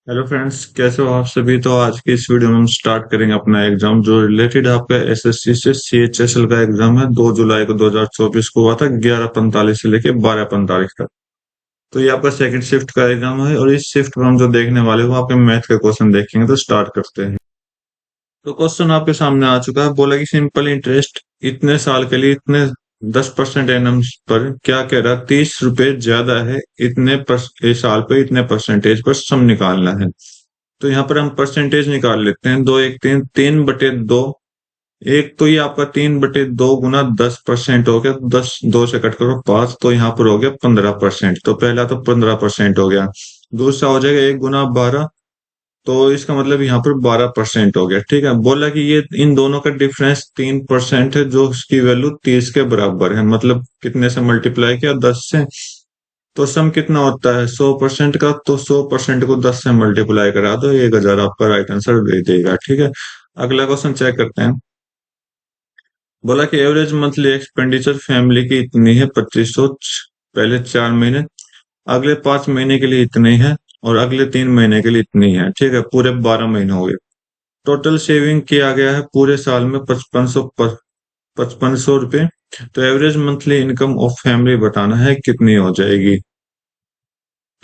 Hello friends, कैसे हो आप सभी। तो आज की इस वीडियो में हम स्टार्ट करेंगे अपना एग्जाम जो रिलेटेड आपका एसएससी से सीएचएसएल का एग्जाम है। 2 जुलाई को 2024 को हुआ था 11:45 से लेके 12:45 तक। तो ये आपका सेकंड शिफ्ट का एग्जाम है और इस शिफ्ट में हम जो देखने वाले हो आपके मैथ के क्वेश्चन देखेंगे। तो स्टार्ट करते हैं। तो क्वेश्चन आपके सामने आ चुका है। बोला कि सिंपल इंटरेस्ट इतने साल के लिए इतने 10% एनम पर क्या कह रहा, 30 रुपए ज्यादा है इतने इस साल पे इतने परसेंटेज पर सम निकालना है। तो यहाँ पर हम परसेंटेज निकाल लेते हैं। दो एक तीन, 3/2। एक तो ये आपका 3/2 गुना 10% हो गया। 10 2 से कट करो 5, तो यहाँ पर हो गया 15%। तो पहला तो 15% हो गया। दूसरा हो जाएगा 1 गुना 12, तो इसका मतलब यहाँ पर 12% हो गया। ठीक है, बोला कि ये इन दोनों का डिफरेंस 3% है जो उसकी वैल्यू 30 के बराबर है। मतलब कितने से मल्टीप्लाई किया, 10 से। तो सम कितना होता है 100% का, तो 100% को 10 से मल्टीप्लाई करा दो, 1000 आपका राइट आंसर दे देगा। ठीक है, अगला क्वेश्चन चेक करते हैं। बोला कि एवरेज मंथली एक्सपेंडिचर फैमिली की इतनी है 2500, पहले 4 महीने, अगले 5 महीने के लिए इतनी है और अगले 3 महीने के लिए इतनी है। ठीक है, पूरे 12 महीने हो गए। टोटल सेविंग किया गया है पूरे साल में 5500 रुपये। तो average monthly income of family बताना है कितनी हो जाएगी।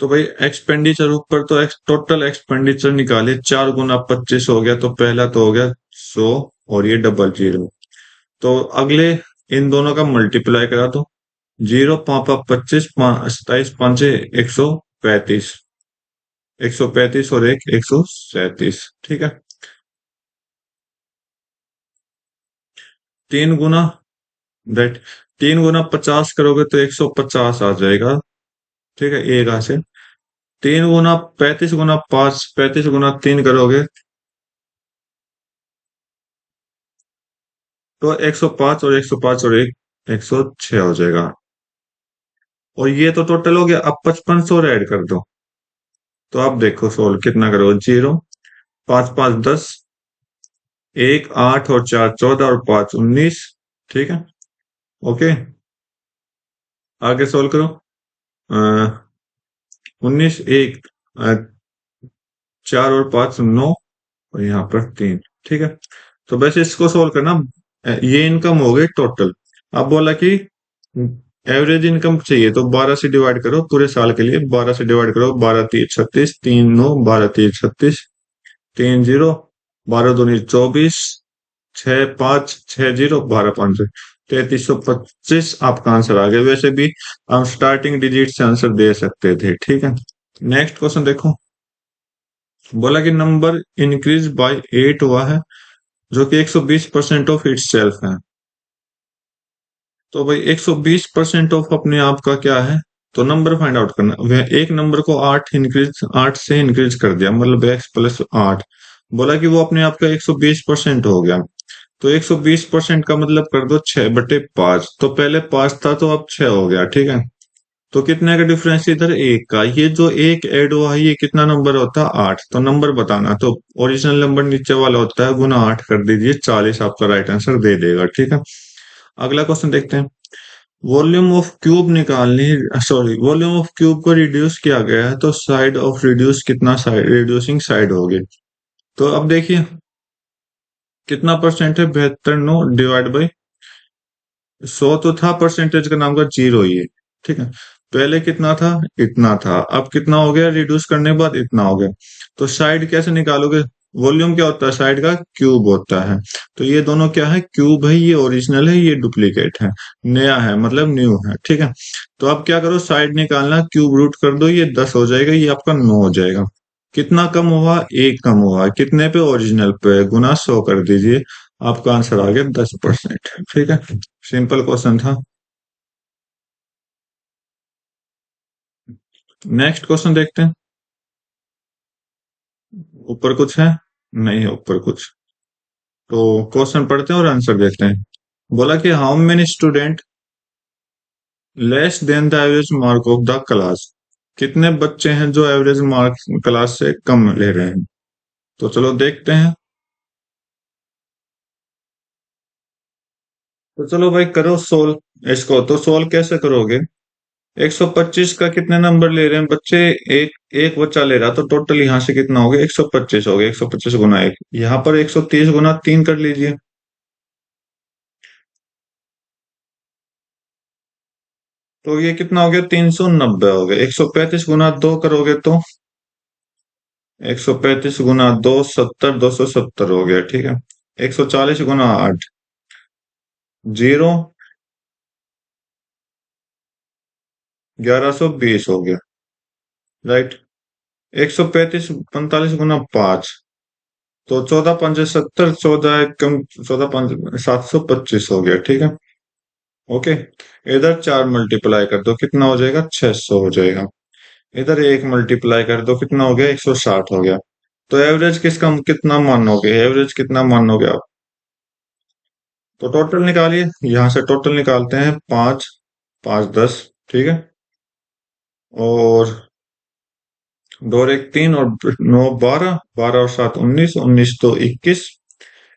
तो भाई एक्सपेंडिचर ऊपर तो टोटल एक्सपेंडिचर निकाले, 4 गुना 25 हो गया, तो पहला तो हो गया 100 और ये डबल जीरो। तो अगले इन दोनों का मल्टीप्लाई करा दो। जीरो पाँच 25, 27 5 135, 135 और एक 137। ठीक है, 3 गुना, राइट, 3 गुना 50 करोगे तो 150 आ जाएगा। ठीक है, एक से 3 गुना 35 गुना 5, 35 गुना 3 करोगे तो 105 और 105 और एक 106 हो जाएगा। और ये तो टोटल हो गया। अब 5500 और ऐड कर दो। तो आप देखो सोल्व कितना करोगे। जीरो, 5 5 10, एक 8 और 4 14 और 5 19। ठीक है, ओके, आगे सोल्व करो। 19, एक 4 और 5 9 और यहाँ पर 3। ठीक है, तो वैसे इसको सोल्व करना। ये इनकम हो गई टोटल। अब बोला कि एवरेज इनकम चाहिए, तो 12 से डिवाइड करो पूरे साल के लिए। 12 से डिवाइड करो, 12 3 36, 3 9 12 3 36, 3 0, 12 दूनी 24, 6 5 6 0, 12 5 3325 आपका आंसर आ गया। वैसे भी हम स्टार्टिंग डिजिट से आंसर दे सकते थे। ठीक है, नेक्स्ट क्वेश्चन देखो। बोला कि नंबर इंक्रीज बाय 8 हुआ है जो कि 120% ऑफ इट सेल्फ है। तो भाई 120% ऑफ अपने आप का क्या है, तो नंबर फाइंड आउट करना। वह एक नंबर को 8 से इंक्रीज कर दिया, मतलब x + 8। बोला कि वो अपने आप का 120% हो गया। तो 120% का मतलब कर दो 6/5। तो पहले 5 था तो अब 6 हो गया। ठीक है, तो कितने का डिफरेंस, इधर एक का, ये जो एक ऐड हुआ है ये कितना नंबर होता है, 8। तो नंबर बताना, तो ओरिजिनल नंबर नीचे वाला होता है, गुना 8 कर दीजिए, 40 आपका राइट आंसर दे देगा। ठीक है, अगला क्वेश्चन देखते हैं। वॉल्यूम ऑफ क्यूब निकालनी, सॉरी, वॉल्यूम ऑफ क्यूब को रिड्यूस किया गया है, तो साइड ऑफ रिड्यूस कितना, साइड रिड्यूसिंग साइड होगी। तो अब देखिए कितना परसेंट है, 72 डिवाइड बाई 100 तो था, परसेंटेज का नाम का जीरो ही है। ठीक है, पहले कितना था, इतना था, अब कितना हो गया रिड्यूस करने के बाद, इतना हो गया। तो साइड कैसे निकालोगे, वॉल्यूम क्या होता है साइड का, क्यूब होता है। तो ये दोनों क्या है, क्यूब है, ये ओरिजिनल है, ये डुप्लीकेट है, नया है मतलब न्यू है। ठीक है, तो अब क्या करो, साइड निकालना, क्यूब रूट कर दो, ये 10 हो जाएगा, ये आपका 9 हो जाएगा। कितना कम हुआ, एक कम हुआ, कितने पे, ओरिजिनल पे, गुना 100 कर दीजिए, आपका आंसर आ गया 10%। ठीक है, सिंपल क्वेश्चन था। नेक्स्ट क्वेश्चन देखते हैं। ऊपर कुछ है, नहीं है ऊपर कुछ। तो क्वेश्चन पढ़ते हैं और आंसर देखते हैं। बोला कि how many student less than the average mark of the class, कितने बच्चे हैं जो एवरेज मार्क क्लास से कम ले रहे हैं। तो चलो देखते हैं। तो चलो भाई करो सोल्व इसको। तो सोल्व कैसे करोगे, 125 का कितने नंबर ले रहे हैं बच्चे? एक एक बच्चा ले रहा, तो टोटल यहाँ से कितना हो गया? 125 हो गया। 125 गुना एक, यहाँ पर 130 गुना 3 कर लीजिए। तो ये कितना हो गया? 390 हो गया। 135 गुना 2 करोगे तो 135 गुना 2 70, 270 हो गया, ठीक है। 140 गुना 8 जीरो 1120 हो गया, राइट। 135 45 गुना 5 तो 14 पंच 70, 14 कम 14 पंच 725 हो गया, ठीक है। ओके, इधर 4 मल्टीप्लाई कर दो, कितना हो जाएगा? 600 हो जाएगा। इधर 1 मल्टीप्लाई कर दो, कितना हो गया? 160 हो गया। तो एवरेज किसका कितना मानोगे? एवरेज कितना मानोगे आप? तो टोटल निकालिए, यहां से टोटल निकालते हैं। 5 5 10, ठीक है। और 2 और 1 3 और 9 12, 12 और 7 19, 19 तो 21,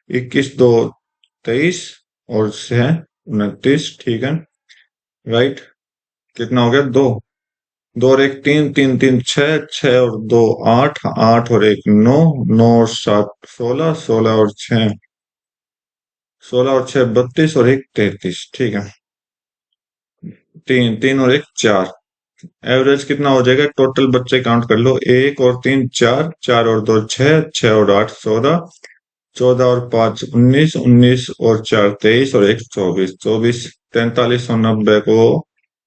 21 2 23 और 6 29, ठीक है, राइट। कितना हो गया? 2 2 और 1 3, 3 3 6, 6 और 2 8, 8 और 1 9, 9 और 7 16, 16 और 6 16 और 6 32 और 1 33, ठीक है। 3 3 और 1 4। एवरेज कितना हो जाएगा? टोटल बच्चे काउंट कर लो। 1 और 3 4, 4 और 2 6, 6 और 8 16, 14 और 5 19, 19 और 4 23 और 1 24, 24 43 और 90 को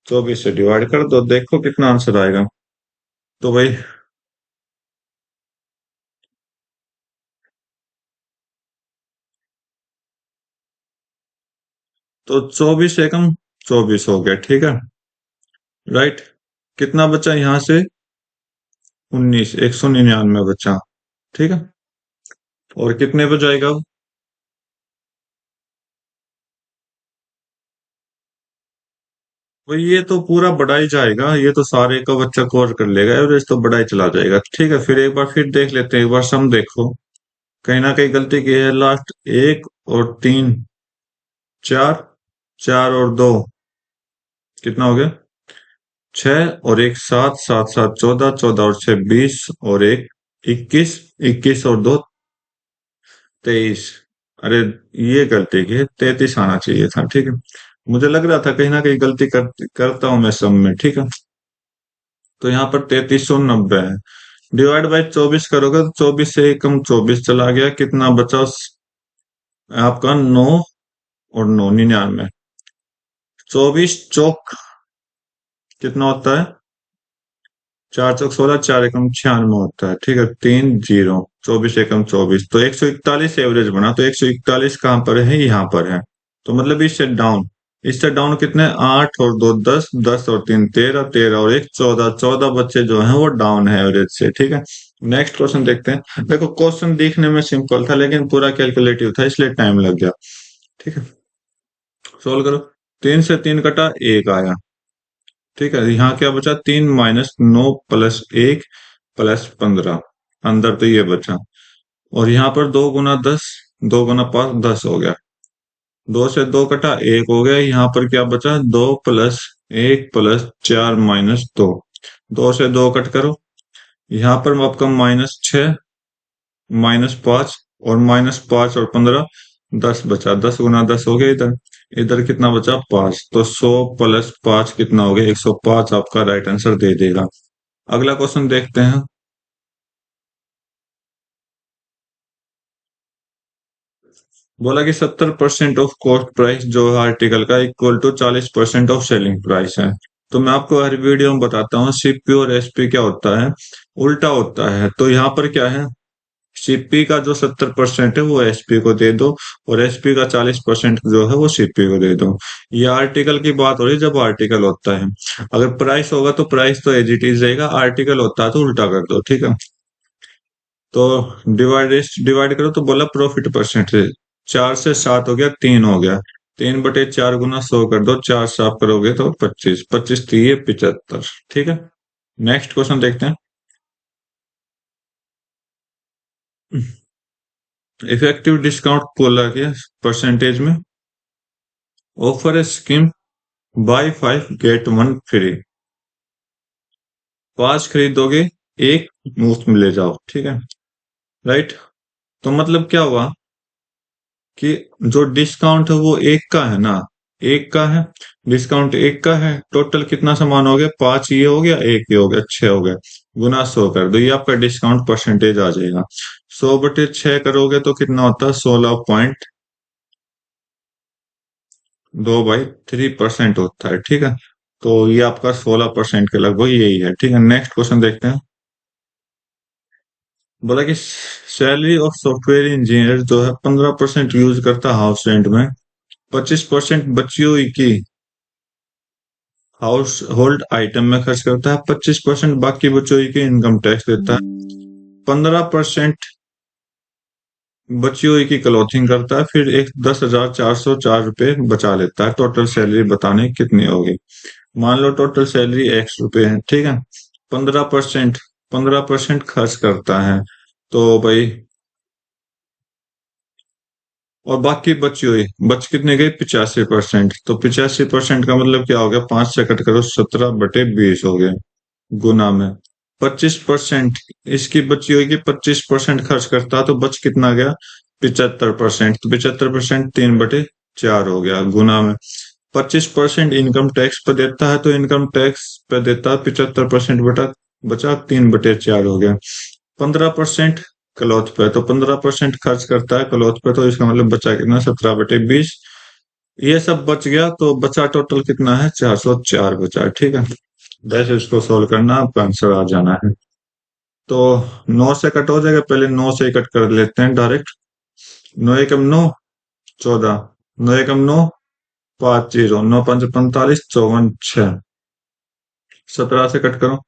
24 से डिवाइड कर दो, देखो कितना आंसर आएगा। तो भाई, तो 24 एकम 24 हो गया, ठीक है, राइट। कितना बचा यहाँ से? 19, 199 बचा, ठीक है। और कितने पे जाएगा अब? भाई ये तो पूरा बढ़ा ही जाएगा, ये तो सारे का बच्चा कवर कर लेगा, एवरेज तो बढ़ा ही चला जाएगा, ठीक है। फिर एक बार फिर देख लेते हैं, एक बार सम देखो। कहीं ना कहीं गलती की है। लास्ट 1 और 3 4, 4 और 2 कितना हो गया? 6 और 1 7, 7 7 14, 14 और 6 20 और 1 21, 21 और 2 23। अरे ये गलती की है, 33 आना चाहिए था, ठीक है। मुझे लग रहा था कहीं ना कहीं गलती करता हूं मैं सम में, ठीक है। तो यहाँ पर 3390 है। डिवाइड बाई 24 करोगे तो 24 से एक कम 24 चला गया, कितना बचा आपका? 9 और 9 99। 24 चौक कितना होता है? 4 चौक 16, 4 एकम 96 होता है, ठीक है। 3 जीरो, 24 एकम 24, तो 141 एवरेज बना। तो 141 कहाँ पर है? यहाँ पर है। तो मतलब इससे डाउन कितने? 8 और 2 10, 10 और 3 13, 13 और 1 14, 14 बच्चे जो हैं वो डाउन है एवरेज से, ठीक है। नेक्स्ट क्वेश्चन देखते हैं। देखो क्वेश्चन दिखने में सिंपल था, लेकिन पूरा कैलकुलेटिव था, इसलिए टाइम लग गया, ठीक है। सोल्व करो। 3 से 3 कटा, 1 आया, ठीक है। यहाँ क्या बचा? 3 माइनस 9 प्लस 1 प्लस 15, अंदर तो ये बचा। और यहाँ पर 2 गुना 10, 2 गुना 5 10 हो गया। 2 से 2 कटा, 1 हो गया। यहाँ पर क्या बचा? 2 प्लस 1 प्लस 4 माइनस 2, 2 से 2 कट करो। यहाँ पर आपका -6 -5 और -5 और 15 10 बचा। 10 गुना 10 हो गया। इधर इधर कितना बचा? 5। तो 100 प्लस 5 कितना हो गया? 105 आपका राइट आंसर दे देगा। अगला क्वेश्चन देखते हैं। बोला कि 70% ऑफ कॉस्ट प्राइस जो है आर्टिकल का equal to 40% of selling price है। तो मैं आपको हर वीडियो में बताता हूँ सीपी और एसपी क्या होता है, उल्टा होता है। तो यहाँ पर क्या है? सीपी का जो 70% है वो एसपी को दे दो, और एसपी का 40% जो है वो सीपी को दे दो। ये आर्टिकल की बात हो रही है जब आर्टिकल होता है। अगर प्राइस होगा तो प्राइस तो एज इट इज रहेगा, आर्टिकल होता है तो उल्टा कर दो, ठीक है। तो डिवाइड करो तो बोला प्रॉफिट परसेंटेज। 4 से 7 हो गया, 3 हो गया। 3/4 गुना 100 कर दो, 4 साफ करोगे तो 25, 25 3 75, ठीक है। नेक्स्ट क्वेश्चन देखते हैं। इफेक्टिव डिस्काउंट बोला गया परसेंटेज में। Offer a scheme buy 5 get 1 free. 5 खरीदोगे, एक मुफ्त में ले जाओ, ठीक है, राइट। तो मतलब क्या हुआ कि जो डिस्काउंट है वो एक का है ना, एक का है, डिस्काउंट एक का है, टोटल कितना सामान हो गया, 5 ये हो गया, एक ये हो गया, 6 हो गया, गुना 100 कर दो, ये आपका डिस्काउंट परसेंटेज आ जाएगा। 100/6 करोगे तो कितना होता है, 16.2/3% होता है, ठीक है। तो ये आपका 16% के लगभग यही है, ठीक है। नेक्स्ट क्वेश्चन देखते हैं। बोला कि सैलरी ऑफ सॉफ्टवेयर इंजीनियर जो है 15% यूज करता है हाउस रेंट में, 25% बची हुई की हाउस होल्ड आइटम में खर्च करता है, 25% बाकी बची हुई की इनकम टैक्स देता है, 15% बची हुई की क्लोथिंग करता है, फिर एक 10,404 रुपये बचा लेता है। टोटल सैलरी बताने कितनी होगी। मान लो टोटल सैलरी X रुपए है, ठीक है। 15% खर्च करता है, तो भाई, और बाकी बची हुई बच कितने गई, 85%। तो 85% का मतलब क्या हो गया, 5 से कट करो, 17/20 हो गया, गुना में 25%। इसकी बची हुई की 25% खर्च करता है, तो बच कितना गया, 75%। तो 75% 3/4 हो गया, गुना में 25% इनकम टैक्स पे देता है, तो इनकम टैक्स पे देता है 75% बटा, बचा 3/4 हो गया। 15% क्लॉथ पे, तो 15% खर्च करता है क्लॉथ पे, तो इसका मतलब बचा कितना, 17/20। ये सब बच गया, तो बचा टोटल कितना है, 404 बचा, ठीक है। वैसे इसको सोल्व करना, आपका आंसर आ जाना है। तो 9 से कट हो जाएगा, पहले 9 से ही कट कर लेते हैं डायरेक्ट। 9 एकम 9, 14, 9 एकम 9, 5 जीरो, 9 5 45, 54 6, 17 से कट करो,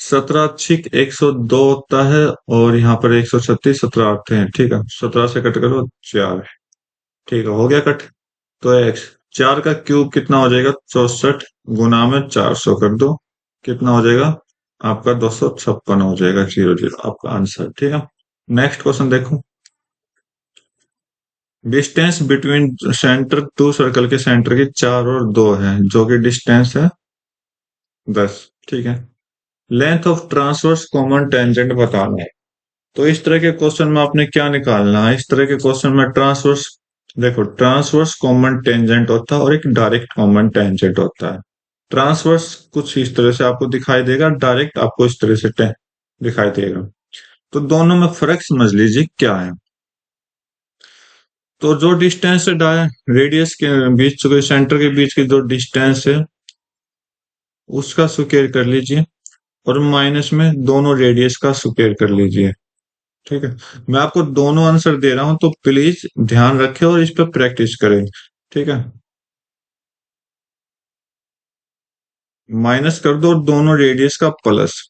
17 छिक 102 होता है, और यहाँ पर 136, 17 8 है, ठीक है। 17 से कट करो, 4, ठीक है, हो गया कट। तो एक्स 4 का क्यूब कितना हो जाएगा, 64, गुना में 400 कर दो, कितना हो जाएगा आपका, 256 हो जाएगा, 00 आपका आंसर, ठीक है। नेक्स्ट क्वेश्चन देखो। Distance between centre to circle के सेंटर की 4 और 2 है, जो कि डिस्टेंस है 10, ठीक है। Length of transverse common tangent बताना है। तो इस तरह के क्वेश्चन में आपने क्या निकालना है, इस तरह के क्वेश्चन में ट्रांसवर्स, देखो ट्रांसवर्स कॉमन टेंजेंट होता है और एक डायरेक्ट कॉमन टेंजेंट होता है। ट्रांसवर्स कुछ इस तरह से आपको दिखाई देगा, डायरेक्ट आपको इस तरह से दिखाई देगा। तो दोनों में फर्क समझ लीजिए क्या है। तो जो डिस्टेंस है रेडियस के बीच के सेंटर के बीच की जो डिस्टेंस है, उसका स्क्वायर कर लीजिए, और माइनस में दोनों रेडियस का स्क्वायर कर लीजिए, ठीक है। मैं आपको दोनों आंसर दे रहा हूं, तो प्लीज ध्यान रखें और इस पर प्रैक्टिस करें, ठीक है। माइनस कर दो, और दोनों रेडियस का प्लस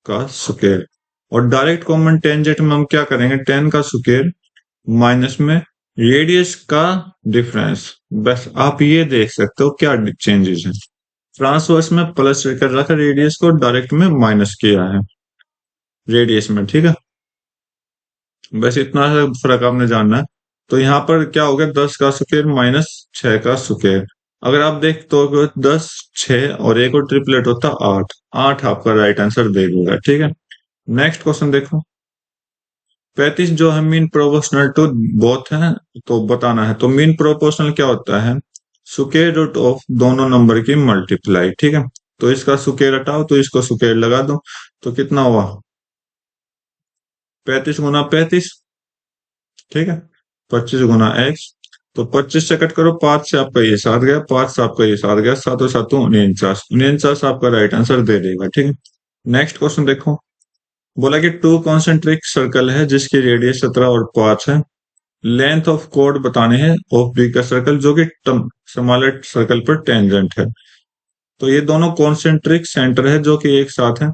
का स्क्वायर। और डायरेक्ट कॉमन टेंजेंट में हम क्या करेंगे, 10 का स्क्वायर माइनस में रेडियस का डिफरेंस। बस आप ये देख सकते हो क्या चेंजेस हैं। ट्रांसवर्स में प्लस कर रखा रेडियस को, डायरेक्ट में माइनस किया है रेडियस में, ठीक है। बस इतना सा फर्क आपने जानना है। तो यहाँ पर क्या हो गया, 10 का स्क्वायर माइनस 6 का स्क्वायर। अगर आप देख तो 10, 6 और एक और ट्रिपलेट होता 8, 8 आपका राइट आंसर दे देगा, ठीक है। नेक्स्ट क्वेश्चन देखो। 35 जो है मीन प्रोपोर्शनल टू बोथ है, तो बताना है। तो मीन प्रोपोर्शनल क्या होता है, स्क्वायर रूट ऑफ दोनों नंबर की मल्टीप्लाई, ठीक है। तो इसका स्क्वायर हटाओ, तो इसको स्क्वायर लगा दो, तो कितना हुआ, 35 × 35, ठीक है, 25 × x। तो 25 से कट करो, 5 से आपका ये 7 गया, 5 से आपका ये 7 गया, 7 और 7 49, 49 आपका राइट आंसर दे देगा, ठीक है। नेक्स्ट क्वेश्चन देखो। बोला कि टू कॉन्सेंट्रिक सर्कल है जिसकी रेडियस 17 और 5 है, लेंथ ऑफ कोड बताने हैं ऑफ बिगर सर्कल जो कि स्मॉलर सर्कल पर टेंजेंट है। तो ये दोनों कॉन्सेंट्रिक सेंटर है जो कि एक साथ है।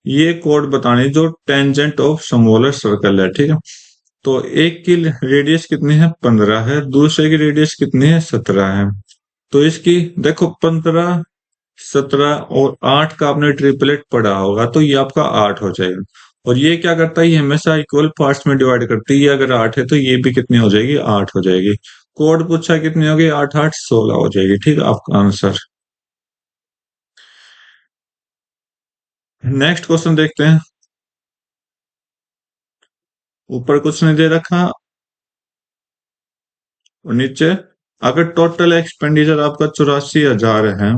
ये कोड बताने जो टेंजेंट ऑफ स्मॉलर सर्कल है, ठीक है। तो एक की रेडियस कितनी है, 15 है, दूसरे की रेडियस कितनी है, 17 है। तो इसकी देखो 15, 17 और 8 का आपने ट्रिपलेट पढ़ा होगा, तो ये आपका 8 हो जाएगा। और ये क्या करता है, ये हमेशा इक्वल पार्ट्स में डिवाइड करती है। ये अगर 8 है तो ये भी कितनी हो जाएगी, 8 हो जाएगी। कोड पूछा कितनी होगी, 8 8 16 हो जाएगी, ठीक है आपका आंसर। नेक्स्ट क्वेश्चन देखते हैं। ऊपर कुछ नहीं दे रखा और नीचे अगर टोटल एक्सपेंडिचर आपका 84,000 है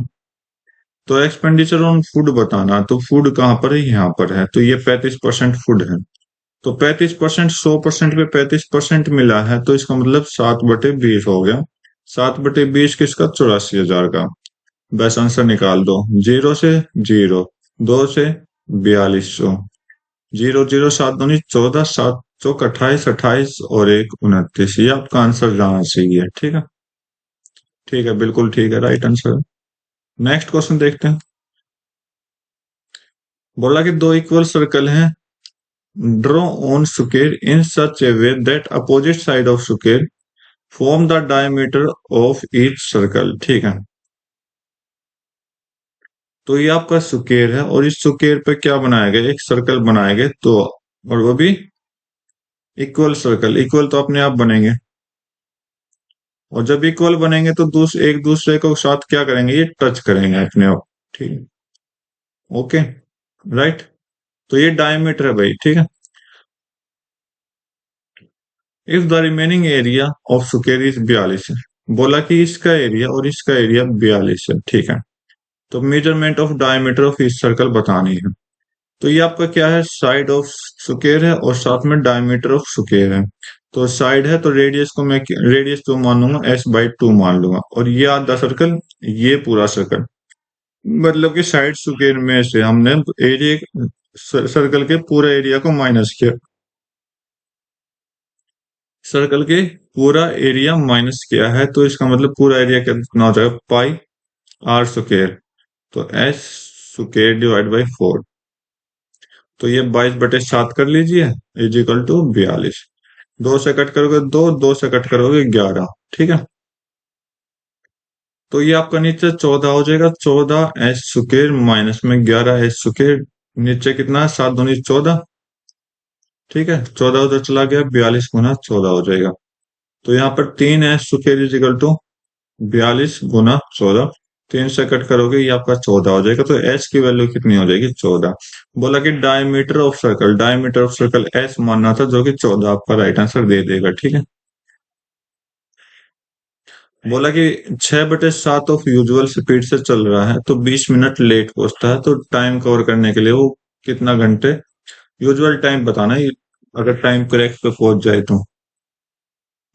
तो एक्सपेंडिचर ऑन फूड बताना। तो फूड कहाँ पर है, यहाँ पर है, तो ये 35% फूड है। तो 35% 100% पे 35% मिला है, तो इसका मतलब 7/20 हो गया। 7/20 किसका, 84,000 का। बस आंसर निकाल दो। 0 से 0, 2 से 4200, 0 0 7 दूनी 14, 7 चौक 28, 28 और 1 29। ये आपका आंसर जाना चाहिए। ठीक है, ठीक है, बिल्कुल ठीक है, राइट आंसर। नेक्स्ट क्वेश्चन देखते हैं। बोला कि दो इक्वल सर्कल हैं, draw on square in such A way that opposite side of square form the diameter of each circle. ठीक है, तो ये आपका स्क्वायर है और इस स्क्वायर पे क्या बनाया गया, एक सर्कल बनाया गया, तो और वो भी इक्वल सर्कल। इक्वल तो अपने आप बनेंगे, और जब इक्वल बनेंगे तो एक दूसरे को साथ क्या करेंगे, ये टच करेंगे अपने आप। ठीक है, ओके, राइट। तो ये डायमीटर है भाई। ठीक है, if the remaining area of square is 42 है। बोला कि इसका एरिया और इसका एरिया 42 है। ठीक है, तो मेजरमेंट ऑफ डायमीटर ऑफ इस सर्कल बतानी है। तो ये आपका क्या है, साइड ऑफ स्क्वायर है और साथ में डायमीटर ऑफ स्क्वायर है। तो साइड है तो रेडियस को मैं रेडियस तो मान लूंगा S/2 मान लूंगा, और ये आधा सर्कल, ये पूरा सर्कल, मतलब कि साइड स्क्वायर में से हमने एरिया सर्कल के पूरा एरिया को माइनस किया। सर्कल के पूरा एरिया माइनस किया है, तो इसका मतलब पूरा एरिया कितना हो जाएगा, πr²। तो S² / 4। तो ये 22/7 कर लीजिए, = 42। 2 से कट करोगे 2, 2 से कट करोगे 11। ठीक है, तो ये आपका नीचे 14 हो जाएगा। 14 S² माइनस में 11 S²। नीचे कितना है, 7 दूनी 14। ठीक है, 14 उधर चला गया, 42 गुना 14 हो जाएगा। तो यहाँ पर 3 S² = 42 गुना 14। 3 से कट करोगे, ये आपका 14 हो जाएगा। तो एस की वैल्यू कितनी हो जाएगी, 14। बोला कि diameter of circle, diameter of circle S मानना था, जो कि 14 आपका राइट आंसर दे देगा। ठीक है, बोला कि 6/7 ऑफ यूजुअल स्पीड से चल रहा है तो 20 मिनट लेट पहुंचता है, तो टाइम कवर करने के लिए वो कितना घंटे, यूजुअल टाइम बताना है अगर टाइम करेक्ट पे पहुंच जाए तो।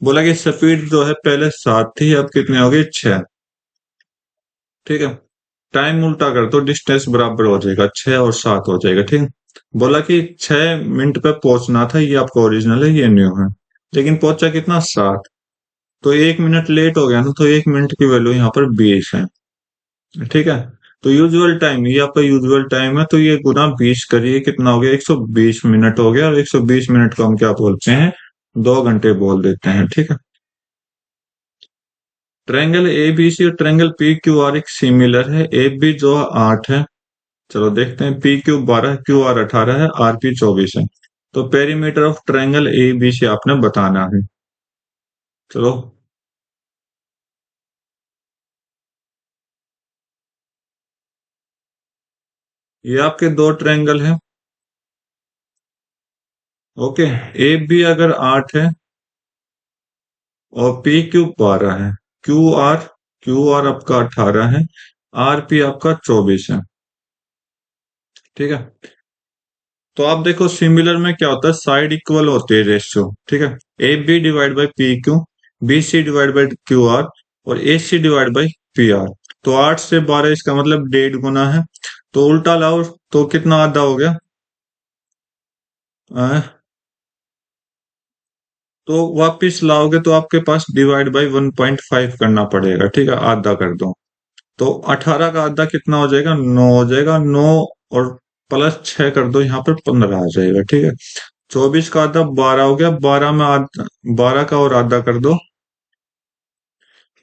बोला कि स्पीड जो है पहले 7 थी, अब कितने हो गई, 6। ठीक है, टाइम उल्टा कर तो डिस्टेंस बराबर हो जाएगा, 6 और 7 हो जाएगा। ठीक है, बोला कि 6 मिनट पे पहुंचना था, ये आपका ओरिजिनल है, ये न्यू है, लेकिन पहुंचा कितना, 7। तो 1 मिनट लेट हो गया ना, तो 1 मिनट की वैल्यू यहाँ पर 20 है। ठीक है, तो यूजुअल टाइम, ये आपका यूजुअल टाइम है, तो ये गुना 20 करिए, कितना हो गया, 120 मिनट हो गया। और 120 मिनट को हम क्या बोलते हैं, 2 घंटे बोल देते हैं। ठीक है, ट्रायंगल ए बी सी और ट्रायंगल पी क्यू आर एक सिमिलर है। ए बी जो 8 है, चलो देखते हैं, पी क्यू 12, क्यू आर 18 है, आर पी 24 है। तो perimeter of triangle A B C आपने बताना है। चलो, ये आपके दो ट्रायंगल हैं। ओके, ए बी अगर 8 है और पी क्यू 12 है, क्यू आर आपका 18 है, आर पी आपका 24 है। ठीक है, तो आप देखो सिमिलर में क्या होता है, साइड इक्वल होती है, रेशियो। ठीक है, A B divide by P Q, B C divide by Q R, और A C divide by P R. तो 8 से 12 इसका मतलब 1.5 गुना है। तो उल्टा लाओ तो कितना आधा हो गया, तो वापिस लाओगे तो आपके पास डिवाइड बाई 1.5 करना पड़ेगा। ठीक है, आधा कर दो, तो 18 का आधा कितना हो जाएगा, 9 हो जाएगा। 9 और +6 कर दो, यहाँ पर 15 आ जाएगा। ठीक है, 24 का आधा 12 हो गया, 12 में आधा, 12 का और आधा कर दो,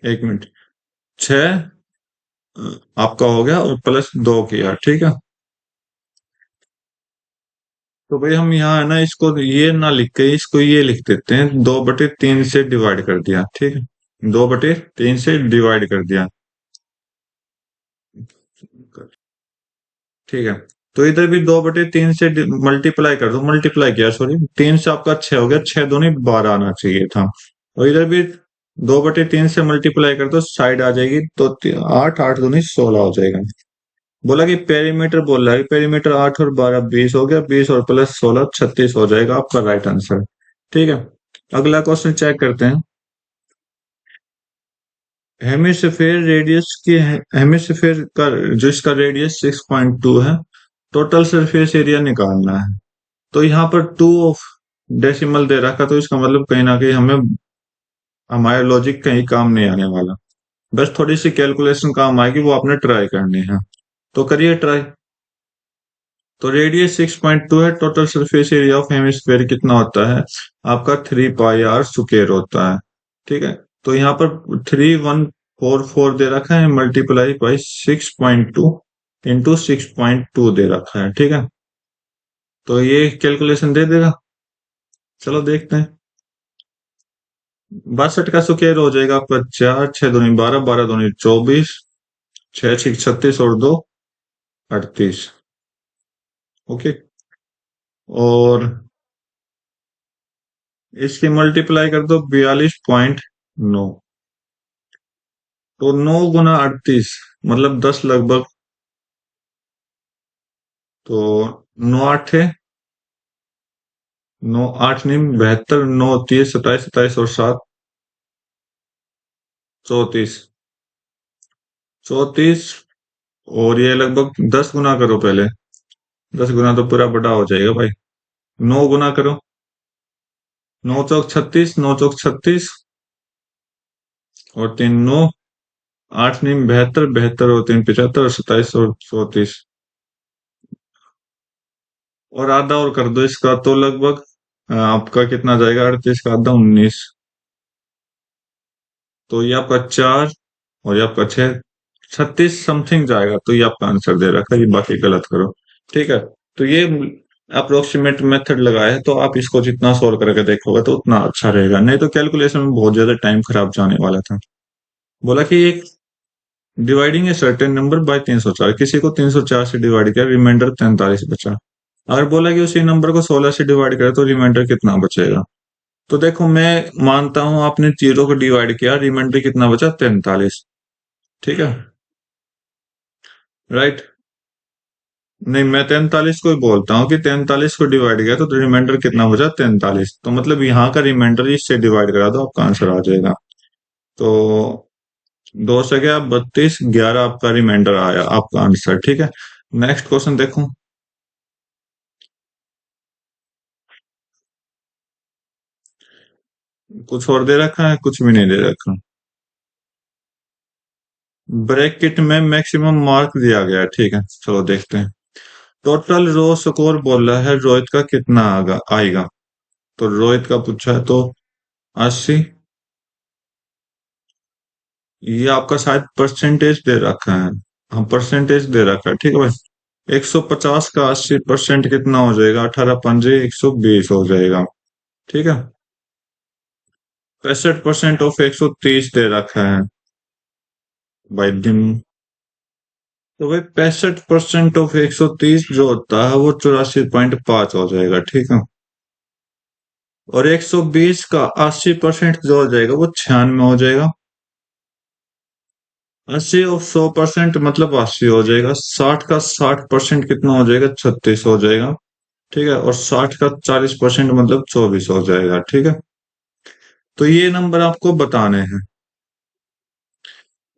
1 मिनट, 6 आपका हो गया, और +2 किया। ठीक है, तो भाई हम यहाँ है ना, इसको ये ना लिख के इसको ये लिख देते हैं, 2/3 से डिवाइड कर दिया। ठीक है, 2/3 से डिवाइड कर दिया। ठीक है, तो इधर भी 2/3 से मल्टीप्लाई कर दो, मल्टीप्लाई किया सॉरी, 3 से आपका 6 हो गया, 6 दूनी 12 आना चाहिए था। और इधर भी 2/3 से मल्टीप्लाई कर दो, साइड आ जाएगी तो 8, 8 दूनी 16 हो जाएगा। बोला कि पेरीमीटर, बोल रहा है पेरीमीटर 8 और 12 20 हो गया, 20 और प्लस 16 36 हो जाएगा आपका राइट आंसर। ठीक है, अगला क्वेश्चन चेक करते हैं। हेमिस्फेयर रेडियस की, हेमिस्फेयर का जो इसका रेडियस 6.2 है, टोटल सरफेस एरिया निकालना है। तो यहाँ पर 2 डेसिमल दे रखा, तो इसका मतलब कहीं ना कहीं हमें हमारे लॉजिक कहीं काम नहीं आने वाला। बस थोड़ी सी कैलकुलेशन काम आएगी, वो आपने ट्राई करनी है, तो करिए ट्राई। तो रेडियस 6.2 है, total surface area of hemisphere कितना होता है आपका? 3 πr² होता है। ठीक है, तो यहाँ पर 3144 दे रखा है, मल्टीप्लाई बाई 6.2 इंटू 6.2 दे रखा है। ठीक है, तो ये कैलकुलेशन दे देगा। चलो देखते हैं। 62 का स्क्वायर हो जाएगा आपका 4, 6 दूनी 12, 12 दूनी 24, 6 6 36 और 2 38। ओके, और इसकी मल्टीप्लाई कर दो 42.9, तो 9 × 38 मतलब 10 लगभग। तो 9 8 है, 9 8 नहीं 72, 9 30 27, 27 और 7 34, 34। और ये लगभग 10 गुना करो पहले, 10 गुना तो पूरा बड़ा हो जाएगा भाई। 9 गुना करो, 9 चौक 36, 9 चौक 36 और 3 9, 8 नहीं 72, 72 और 3 75 और 27 और 34। और आधा और कर दो इसका, तो लगभग आपका कितना जाएगा? 38 का आधा 19। तो ये आपका 4 और ये आपका 6, 36 समथिंग जाएगा, तो ये आपका आंसर दे रखा है, ये बाकी गलत करो। ठीक है, तो ये अप्रोक्सीमेट मेथड लगाया है, तो आप इसको जितना सोल्व करके देखोगे तो उतना अच्छा रहेगा, नहीं तो कैलकुलेशन में बहुत ज्यादा टाइम खराब जाने वाला था। बोला कि एक dividing a certain number by 304, किसी को 304 से डिवाइड किया, रिमाइंडर 43 बचा। अगर बोला कि उसी नंबर को 16 से डिवाइड करे तो रिमाइंडर कितना बचेगा? तो देखो, मैं मानता हूं आपने 0 को डिवाइड किया, रिमाइंडर कितना बचा? 43। ठीक है, राइट। नहीं, मैं 43 को ही बोलता हूँ कि 43 को डिवाइड किया तो रिमाइंडर कितना बचा? 43। तो मतलब यहाँ का रिमाइंडर इससे डिवाइड करा दो, आपका आंसर आ जाएगा। तो 2 से गया 32, 11 आपका रिमाइंडर आया, आपका आंसर। ठीक है, नेक्स्ट क्वेश्चन देखो। कुछ और दे रखा है, कुछ भी नहीं दे रखा। ब्रैकेट में मैक्सिमम मार्क दिया गया है। ठीक है, चलो देखते हैं। टोटल रो स्कोर बोल रहा है रोहित का कितना आएगा। तो रोहित का पूछा है, तो 80। ये आपका शायद परसेंटेज दे रखा है। हाँ, परसेंटेज दे रखा है। ठीक है भाई, 150 का 80% कितना हो जाएगा? 18 पंजे 120 हो जाएगा। ठीक है, 65% ऑफ 130 दे रखा है भाई दिन। तो भाई 65% ऑफ 130 जो होता है वो 84.5 हो जाएगा। ठीक है, और 120 का 80% जो हो जाएगा वो 96 हो जाएगा। 80 और 100% मतलब 80 हो जाएगा। 60 का 60% कितना हो जाएगा? 36 हो जाएगा। ठीक है, और 60 का 40% मतलब 24 हो जाएगा। ठीक है, तो ये नंबर आपको बताने हैं।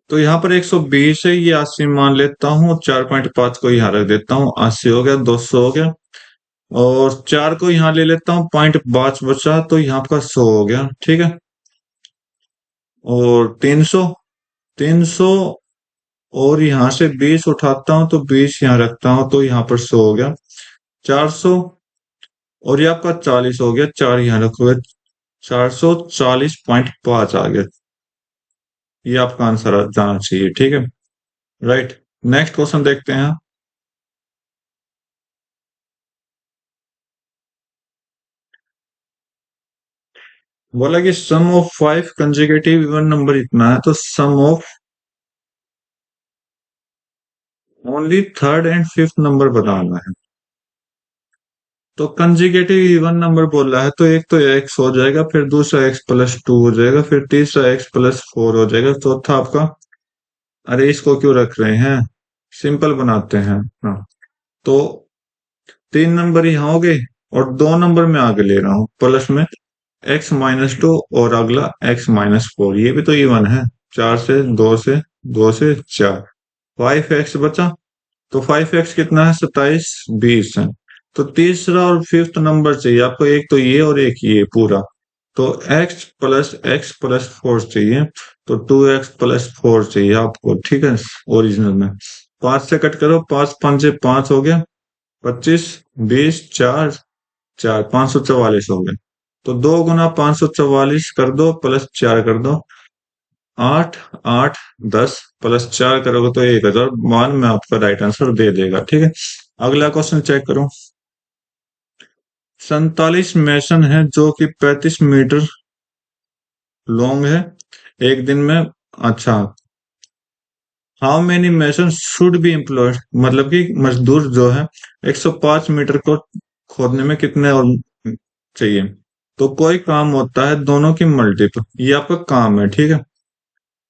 तो यहाँ पर 120 है, ये 80 मान लेता हूँ, 4.5 को यहाँ रख देता हूँ, 80 हो गया, 200 हो गया। और 4 को यहाँ ले लेता हूँ, 0.5 बचा, तो यहाँ का 100 हो गया। ठीक है, और 300, 300 और यहाँ से 20 उठाता हूँ तो 20 यहाँ रखता हूँ, तो यहाँ पर 100 हो गया। 400 और ये आपका 40 हो गया, 4 यहाँ रखोगे, 440.5 आ गया। ये आपका आंसर जाना चाहिए। ठीक है, राइट। नेक्स्ट क्वेश्चन देखते हैं। बोला कि sum of 5 consecutive even number इतना है, तो sum of only third and fifth number बताना है। तो कंजिगेटिव इवन नंबर बोल रहा है तो एक तो एक्स हो जाएगा, फिर दूसरा एक्स प्लस टू हो जाएगा, फिर तीसरा एक्स प्लस फोर हो जाएगा, चौथा आपका, अरे इसको क्यों रख रहे हैं, सिंपल बनाते हैं। हाँ, तो तीन नंबर यहाँ हो गए और दो नंबर में आगे ले रहा हूँ प्लस में x-2 और अगला x-4, ये भी तो इवन है। चार से दो से, दो से चार, 5x बचा। तो 5x कितना है, 27 20 है। तो तीसरा और फिफ्थ नंबर चाहिए आपको, एक तो ये और एक ये पूरा। तो x प्लस फोर चाहिए। तो 2x+4 चाहिए आपको, ठीक है, ओरिजिनल में। पांच से कट करो, पांच पांच 5 हो गया, 25 20 चार चार, 544 हो गए। तो 2 गुना 544 कर दो प्लस चार कर दो, 8 8 10 प्लस चार करोगे तो 1000 मान में आपका राइट आंसर दे देगा, ठीक है। अगला क्वेश्चन चेक करो। 47 मेसन है जो कि 35 मीटर लॉन्ग है, एक दिन में, अच्छा, how many mason should be employed, मतलब कि मजदूर जो है 105 मीटर को खोदने में कितने और चाहिए। तो कोई काम होता है दोनों की मल्टीपल, ये आपका काम है, ठीक है।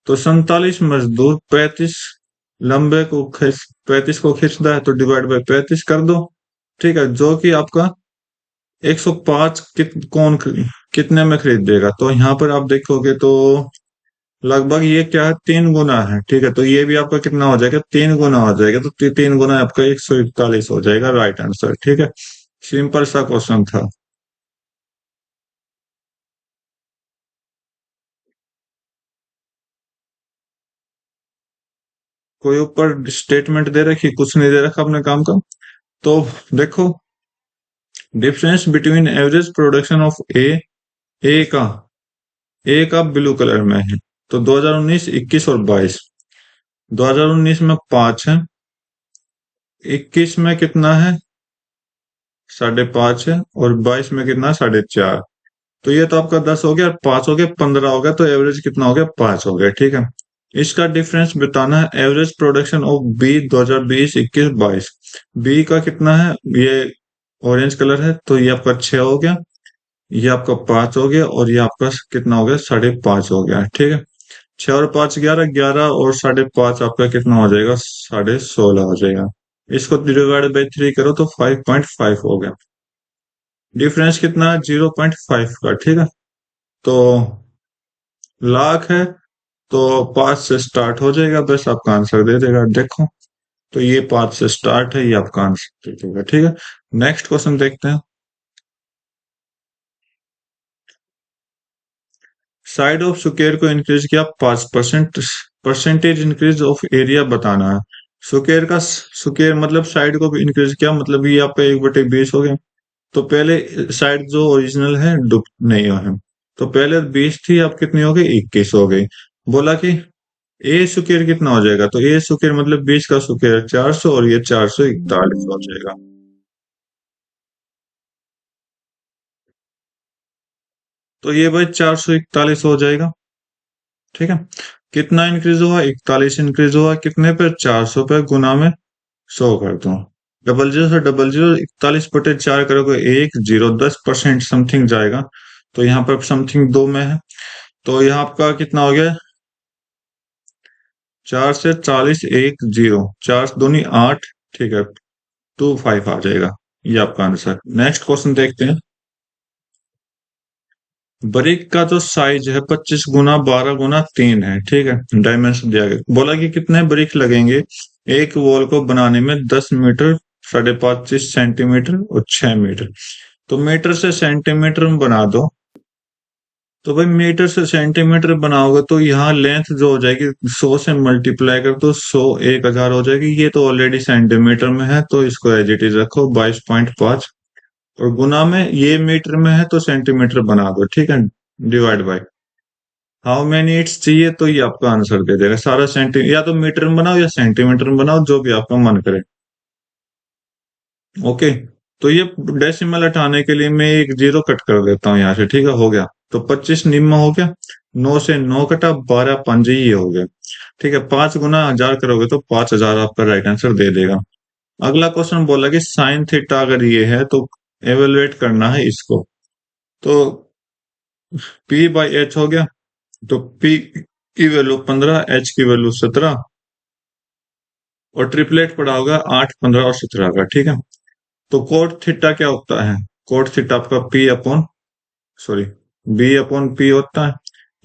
तो 47 मजदूर 35 लंबे को खींच 35 को खींचता है तो डिवाइड बाय 35 कर दो, ठीक है, जो कि आपका 105 कौन कितने में खरीद देगा। तो यहाँ पर आप देखोगे तो लगभग ये क्या है, 3 गुना है, ठीक है। तो ये भी आपका कितना हो जाएगा, 3 गुना हो जाएगा। तो 3 गुना आपका 141 हो जाएगा राइट आंसर, ठीक है। सिंपल सा क्वेश्चन था। कोई ऊपर स्टेटमेंट दे रखी, कुछ नहीं दे रखा अपने काम का। तो देखो, difference between average production of A का ए का ब्लू कलर में है। तो 2019 21 और 22, 2019 में 5 है, 21 में कितना है, 5.5 है, और 22 में कितना है, 4.5। तो ये तो आपका 10 हो गया, 5 हो गया, 15 हो गया, तो एवरेज कितना हो गया, 5 हो गया, ठीक है। इसका डिफरेंस बताना है average production of B 2020 21 22। B का कितना है, ये ऑरेंज कलर है, तो ये आपका 6 हो गया, ये आपका 5 हो गया, और ये आपका कितना हो गया, 5.5 हो गया, ठीक है। 6 और 5 11, 11 और 5.5 आपका कितना हो जाएगा, 16.5 हो जाएगा। इसको डिवाइड बाई 3 करो तो 5.5 हो गया। डिफरेंस कितना है, 0.5 का, ठीक है। तो लाख है तो 5 से स्टार्ट हो जाएगा, बस आपका आंसर दे देगा, देखो। तो ये 5 से स्टार्ट है, ये आपका आंसर दे देगा, ठीक है। नेक्स्ट क्वेश्चन देखते हैं। साइड ऑफ स्क्वायर को इंक्रीज किया 5%, परसेंटेज इंक्रीज ऑफ एरिया बताना है। स्क्वायर मतलब साइड को भी इंक्रीज किया, मतलब ये आपका 1/20 हो गया। तो पहले साइड जो ओरिजिनल है डुप नहीं है, तो पहले 20 थी, अब कितनी हो गई, 21 हो गई। बोला कि ए स्क्वायर कितना हो जाएगा, तो ए स्क्वायर मतलब 20 का स्क्वायर 400, और ये 441 हो जाएगा। तो ये भाई 441 हो जाएगा, ठीक है। कितना इंक्रीज हुआ, 41 इंक्रीज हुआ, कितने पे, 400 पे, गुना में 100 कर दो। डबल जीरो से डबल जीरो, 41/4 करोगे, 1 0 10% समथिंग जाएगा। तो यहाँ पर समथिंग 2 में है। तो यहाँ आपका कितना हो गया, 4 से 40 10, 4 दूनी 8, ठीक है, 25 आ जाएगा, ये आपका आंसर। नेक्स्ट क्वेश्चन देखते हैं। ब्रिक का जो साइज है 25 गुना 12 गुना 3 है, ठीक है, डायमेंशन दिया गया। बोला कि कितने ब्रिक लगेंगे एक वॉल को बनाने में, 10 मीटर, 25 सेंटीमीटर और 6 मीटर। तो मीटर से सेंटीमीटर में बना दो। तो भाई मीटर से सेंटीमीटर बनाओगे तो यहाँ लेंथ जो हो जाएगी, 100 से मल्टीप्लाई कर दो, 100 1000 हो जाएगी। ये तो ऑलरेडी सेंटीमीटर में है, तो इसको एज इट इज रखो 22.5, और गुना में ये मीटर में है तो सेंटीमीटर बना दो, ठीक है, divide by how many it's चाहिए, तो ये आपका आंसर दे देगा सारा। या तो मीटर में बनाओ या सेंटीमीटर में बनाओ, जो भी आपका मन करे। ओके, तो ये डेसिमल हटाने के लिए मैं एक जीरो कट कर देता हूँ यहाँ से, ठीक है, हो गया। तो 25 निम्न हो गया, 9 से 9 कटा, 12 पंजे ये हो गया। ठीक है, 5 गुना 1000 करोगे तो 5000 आपका राइट आंसर दे देगा। अगला क्वेश्चन बोला कि साइन थीटा अगर ये है तो एवेलुएट करना है इसको। तो पी बाई एच हो गया, तो पी की वैल्यू 15, एच की वैल्यू 17, और ट्रिपलेट पड़ा होगा 8, 15 और 17 का। ठीक है, तो कोट थीटा क्या होता है? कोट थीटा आपका P upon, sorry, B upon P होता है।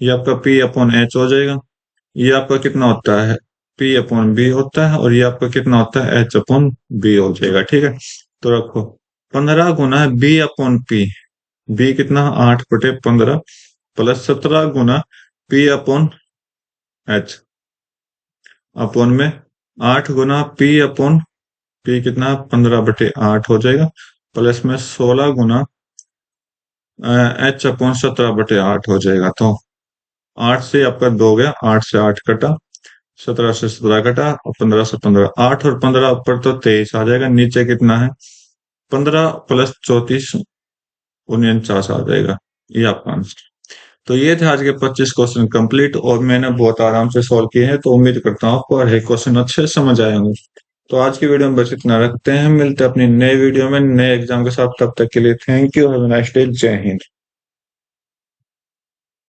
ये आपका पी अपॉन एच हो जाएगा। ये आपका कितना होता है? पी अपॉन बी होता है, और ये आपका कितना होता है? एच अपॉन बी हो जाएगा। ठीक है, तो रखो 15 गुना बी अपॉन पी, बी कितना? 8/15, प्लस 17 गुना पी अपॉन एच, अपॉन में 8 गुना पी अपॉन पी कितना? 15/8 हो जाएगा, प्लस में 16 गुना एच अपॉन 17/8 हो जाएगा। तो 8 से आपका 2 गया, 8 से 8 कटा, 17 से 17 कटा, और 15 से 15, 8 और 15 ऊपर तो 23 आ जाएगा, नीचे कितना है? 15 प्लस 34, 49 आ जाएगा। ये आपका आंसर। तो ये थे आज के 25 क्वेश्चन कंप्लीट, और मैंने बहुत आराम से सॉल्व किए हैं, तो उम्मीद करता हूँ आपको हर एक क्वेश्चन अच्छे से समझ आए होंगे। तो आज की वीडियो में बस इतना रखते हैं, मिलते हैं अपनी नए वीडियो में नए एग्जाम के साथ। तब तक के लिए thank you, have a nice day, जय हिंद।